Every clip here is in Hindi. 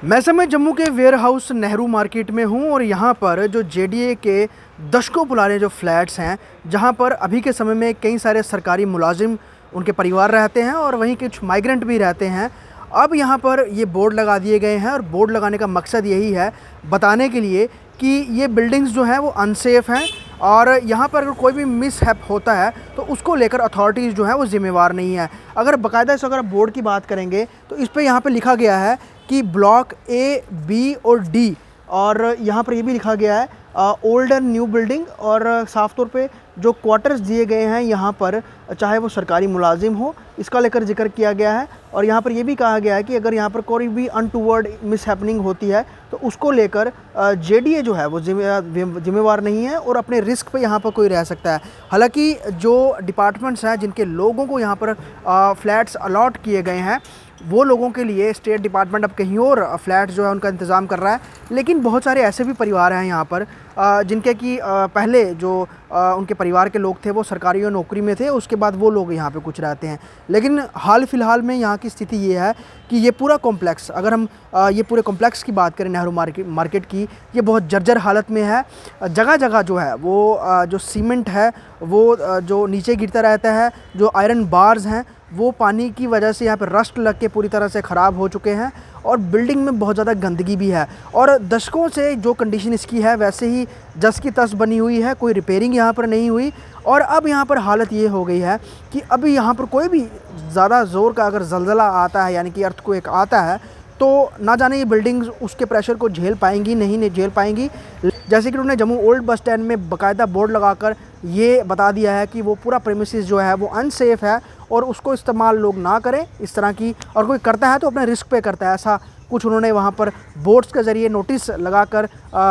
मैं समय जम्मू के वेयर हाउस नेहरू मार्केट में हूं और यहां पर जो जेडीए के दशकों पुराने जो फ्लैट्स हैं, जहां पर अभी के समय में कई सारे सरकारी मुलाजिम उनके परिवार रहते हैं और वहीं कुछ माइग्रेंट भी रहते हैं। अब यहां पर ये बोर्ड लगा दिए गए हैं और बोर्ड लगाने का मकसद यही है बताने के लिए कि ये बिल्डिंग्स जो हैं वो अनसेफ़ हैं और यहाँ पर अगर कोई भी मिसहैप होता है तो उसको लेकर अथॉरिटीज़ जो है वो ज़िम्मेवार नहीं है। अगर बाकायदा से अगर बोर्ड की बात करेंगे तो इस पे यहाँ पे लिखा गया है कि ब्लॉक ए, बी और डी, और यहाँ पर ये भी लिखा गया है ओल्ड एंड न्यू बिल्डिंग, और साफ़ तौर पे जो क्वार्टर्स दिए गए हैं यहाँ पर, चाहे वो सरकारी मुलाजिम हो, इसका लेकर जिक्र किया गया है। और यहाँ पर ये भी कहा गया है कि अगर यहाँ पर कोई भी अनटूवर्ड मिसहैपनिंग होती है तो उसको लेकर जेडीए जो है वो जिम्मेवार नहीं है और अपने रिस्क पे यहाँ पर कोई रह सकता है। हालांकि जो डिपार्टमेंट्स हैं जिनके लोगों को यहाँ पर फ्लैट्स अलॉट किए गए हैं, वो लोगों के लिए स्टेट डिपार्टमेंट अब कहीं और फ्लैट्स जो है उनका इंतज़ाम कर रहा है। लेकिन बहुत सारे ऐसे भी परिवार हैं यहाँ पर जिनके कि पहले जो उनके परिवार के लोग थे वो सरकारी और नौकरी में थे, उसके बाद वो लोग यहाँ पे कुछ रहते हैं। लेकिन हाल फ़िलहाल में यहाँ की स्थिति ये है कि ये पूरा कॉम्प्लेक्स, अगर हम ये पूरे कॉम्प्लेक्स की बात करें नेहरू मार्केट की, ये बहुत जर्जर हालत में है। जगह जगह जो है वो जो सीमेंट है वो जो नीचे गिरता रहता है, जो आयरन बार्स हैं वो पानी की वजह से यहाँ पर रस्ट लग के पूरी तरह से ख़राब हो चुके हैं और बिल्डिंग में बहुत ज़्यादा गंदगी भी है। और दशकों से जो कंडीशन इसकी है वैसे ही जस की तस बनी हुई है, कोई रिपेयरिंग यहाँ पर नहीं हुई। और अब यहाँ पर हालत ये हो गई है कि अभी यहाँ पर कोई भी ज़्यादा ज़ोर का अगर ज़लज़ला आता है, यानी कि अर्थक्वेक आता है, तो ना जाने ये बिल्डिंग्स उसके प्रेशर को झेल पाएंगी नहीं झेल पाएंगी। जैसे कि उन्होंने जम्मू ओल्ड बस स्टैंड में बाकायदा बोर्ड लगाकर ये बता दिया है कि वो पूरा प्रेमिसेस जो है वो अनसेफ़ है और उसको इस्तेमाल लोग ना करें इस तरह की, और कोई करता है तो अपने रिस्क पे करता है, ऐसा कुछ उन्होंने वहाँ पर बोर्ड्स के ज़रिए नोटिस लगाकर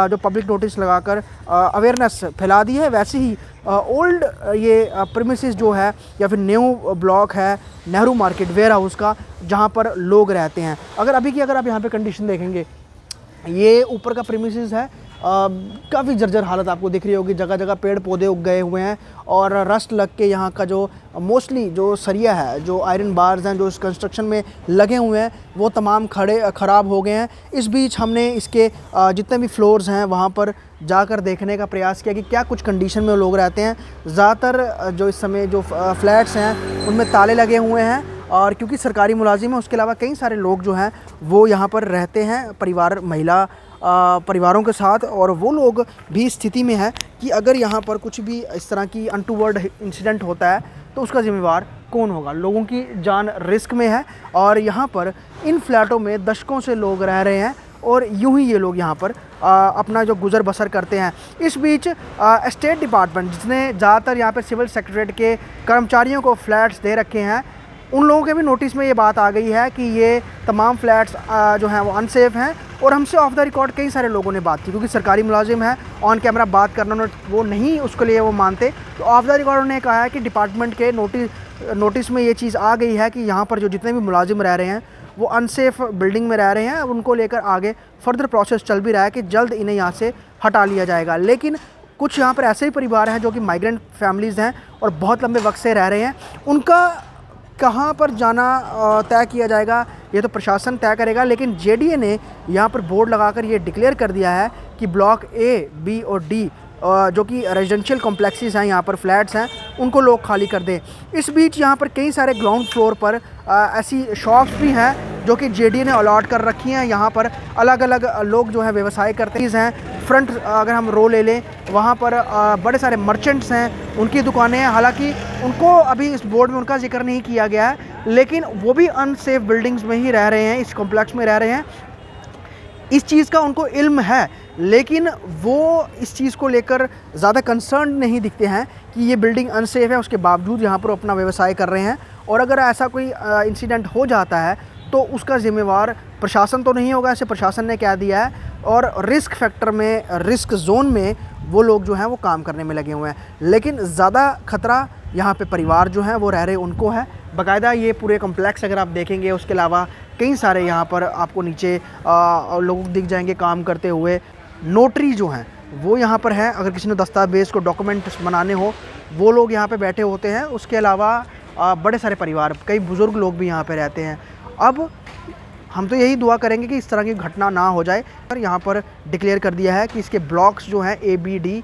जो पब्लिक नोटिस लगाकर अवेयरनेस फैला दी है। वैसे ही ओल्ड ये प्रीमिसेस जो है या फिर न्यू ब्लॉक है नेहरू मार्केट वेयर हाउस का, जहाँ पर लोग रहते हैं, अगर आप यहाँ पे कंडीशन देखेंगे, ये ऊपर का प्रीमिसेस है, काफ़ी जर्जर हालत आपको दिख रही होगी। जगह जगह पेड़ पौधे उग गए हुए हैं और रस्ट लग के यहाँ का जो मोस्टली जो सरिया है, जो आयरन बार्स हैं जो इस कंस्ट्रक्शन में लगे हुए हैं, वो तमाम ख़राब हो गए हैं। इस बीच हमने इसके जितने भी फ्लोर्स हैं वहाँ पर जाकर देखने का प्रयास किया कि क्या कुछ कंडीशन में लोग रहते हैं। ज़्यादातर जो इस समय जो फ्लैट्स हैं उनमें ताले लगे हुए हैं, और क्योंकि सरकारी मुलाजिम है उसके अलावा कई सारे लोग जो हैं वो यहाँ पर रहते हैं महिला परिवारों के साथ, और वो लोग भी स्थिति में है कि अगर यहाँ पर कुछ भी इस तरह की अनटूवर्ड इंसिडेंट होता है तो उसका ज़िम्मेवार कौन होगा। लोगों की जान रिस्क में है और यहाँ पर इन फ्लैटों में दशकों से लोग रह रहे हैं और यूं ही ये लोग यहाँ पर अपना जो गुज़र बसर करते हैं। इस बीच स्टेट डिपार्टमेंट जिसने ज़्यादातर यहाँ पर सिविल सेक्रेटरीट के कर्मचारियों को फ्लैट्स दे रखे हैं, उन लोगों के भी नोटिस में ये बात आ गई है कि ये तमाम फ्लैट्स जो हैं वो अनसेफ़ हैं। और हमसे ऑफ द रिकॉर्ड कई सारे लोगों ने बात की, क्योंकि सरकारी मुलाजिम है, ऑन कैमरा बात करना वो नहीं उसके लिए वो मानते, तो ऑफ द रिकॉर्ड उन्होंने कहा है कि डिपार्टमेंट के नोटिस में ये चीज़ आ गई है कि यहाँ पर जो जितने भी मुलाजिम रह रहे हैं वो अनसेफ़ बिल्डिंग में रह रहे हैं, उनको लेकर आगे फर्दर प्रोसेस चल भी रहा है कि जल्द इन्हें यहाँ से हटा लिया जाएगा। लेकिन कुछ यहाँ पर ऐसे ही परिवार हैं जो कि माइग्रेंट फैमिलीज़ हैं और बहुत लंबे वक्त से रह रहे हैं, उनका कहाँ पर जाना तय किया जाएगा ये तो प्रशासन तय करेगा। लेकिन जेडीए ने यहाँ पर बोर्ड लगाकर ये डिक्लेयर कर दिया है कि ब्लॉक ए, बी और डी जो कि रेजिडेंशियल कॉम्प्लेक्सेस हैं, यहाँ पर फ्लैट्स हैं, उनको लोग खाली कर दें। इस बीच यहाँ पर कई सारे ग्राउंड फ्लोर पर ऐसी शॉप्स भी हैं जो कि जेडीए ने अलॉट कर रखी हैं। यहाँ पर अलग अलग लोग जो है व्यवसाय करते हैं। फ्रंट अगर हम रो ले लें, वहाँ पर बड़े सारे मर्चेंट्स हैं, उनकी दुकानें हैं। हालांकि उनको अभी इस बोर्ड में उनका जिक्र नहीं किया गया है, लेकिन वो भी अनसेफ बिल्डिंग्स में ही रह रहे हैं, इस कॉम्प्लेक्स में रह रहे हैं। इस चीज़ का उनको इल्म है, लेकिन वो इस चीज़ को लेकर ज़्यादा कंसर्न नहीं दिखते हैं कि ये बिल्डिंग अनसेफ है, उसके बावजूद यहाँ पर अपना व्यवसाय कर रहे हैं। और अगर ऐसा कोई इंसिडेंट हो जाता है तो उसका ज़िम्मेवार प्रशासन तो नहीं होगा, ऐसे प्रशासन ने कह दिया है। और रिस्क फैक्टर में, रिस्क जोन में वो लोग जो हैं वो काम करने में लगे हुए हैं। लेकिन ज़्यादा ख़तरा यहाँ पे परिवार जो हैं वो रह रहे उनको है। बाकायदा ये पूरे कॉम्प्लेक्स अगर आप देखेंगे, उसके अलावा कई सारे यहाँ पर आपको नीचे लोग दिख जाएंगे काम करते हुए। नोटरी जो हैं वो यहाँ पर हैं, अगर किसी ने दस्तावेज़ को डॉक्यूमेंट्स बनाने हो वो लोग यहाँ पे बैठे होते हैं। उसके अलावा बड़े सारे परिवार, कई बुज़ुर्ग लोग भी यहाँ पे रहते हैं। अब हम तो यही दुआ करेंगे कि इस तरह की घटना ना हो जाए। और यहाँ पर डिक्लेयर कर दिया है कि इसके ब्लॉक्स जो हैं A, B, D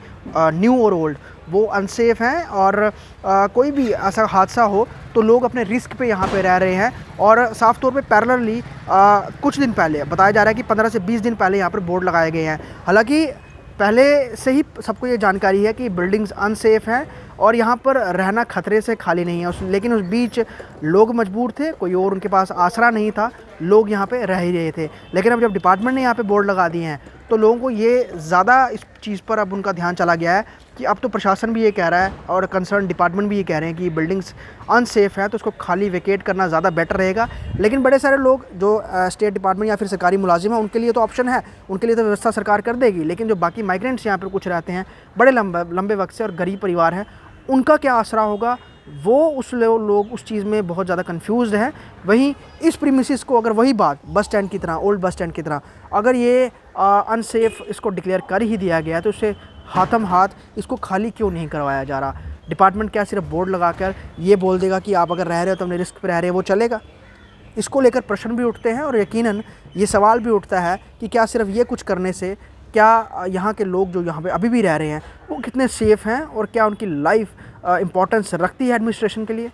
न्यू और ओल्ड वो अनसेफ़ हैं, और कोई भी ऐसा हादसा हो तो लोग अपने रिस्क पे यहाँ पे रह रहे हैं। और साफ़ तौर पे पैरेलली कुछ दिन पहले बताया जा रहा है कि 15 से 20 दिन पहले यहाँ पर बोर्ड लगाए गए हैं। हालांकि पहले से ही सबको ये जानकारी है कि बिल्डिंग्स अनसेफ़ हैं और यहाँ पर रहना खतरे से खाली नहीं है। लेकिन उस बीच लोग मजबूर थे, कोई और उनके पास आसरा नहीं था, लोग यहाँ पे रह ही रहे थे। लेकिन अब जब डिपार्टमेंट ने यहाँ पे बोर्ड लगा दिए हैं तो लोगों को ये ज़्यादा इस चीज़ पर अब उनका ध्यान चला गया है कि अब तो प्रशासन भी ये कह रहा है और कंसर्न डिपार्टमेंट भी ये कह रहे हैं कि बिल्डिंग्स अनसेफ़ हैं तो उसको खाली वेकेट करना ज़्यादा बेटर रहेगा। लेकिन बड़े सारे लोग जो स्टेट डिपार्टमेंट या फिर सरकारी मुलाजिम हैं उनके लिए तो ऑप्शन है, उनके लिए तो व्यवस्था सरकार कर देगी। लेकिन जो बाकी माइग्रेंट्स यहाँ पर कुछ रहते हैं बड़े लंबे वक्त से और गरीब परिवार हैं, उनका क्या आसरा होगा, वो लोग उस चीज़ में बहुत ज़्यादा कंफ्यूज्ड हैं। वहीं इस प्रीमिसेस को अगर वही बात बस स्टैंड की तरह, ओल्ड बस स्टैंड की तरह अगर ये अनसेफ़ इसको डिक्लेयर कर ही दिया गया है तो उससे हाथम हाथ इसको खाली क्यों नहीं करवाया जा रहा? डिपार्टमेंट क्या सिर्फ बोर्ड लगाकर ये बोल देगा कि आप अगर रह रहे हो तो अपने रिस्क पे रह रहे हो, वो चलेगा? इसको लेकर प्रश्न भी उठते हैं और यकीनन ये सवाल भी उठता है कि क्या सिर्फ ये कुछ करने से क्या यहाँ के लोग जो यहाँ पे अभी भी रह रहे हैं वो कितने सेफ़ हैं और क्या उनकी लाइफ इम्पोर्टेंस रखती है एडमिनिस्ट्रेशन के लिए?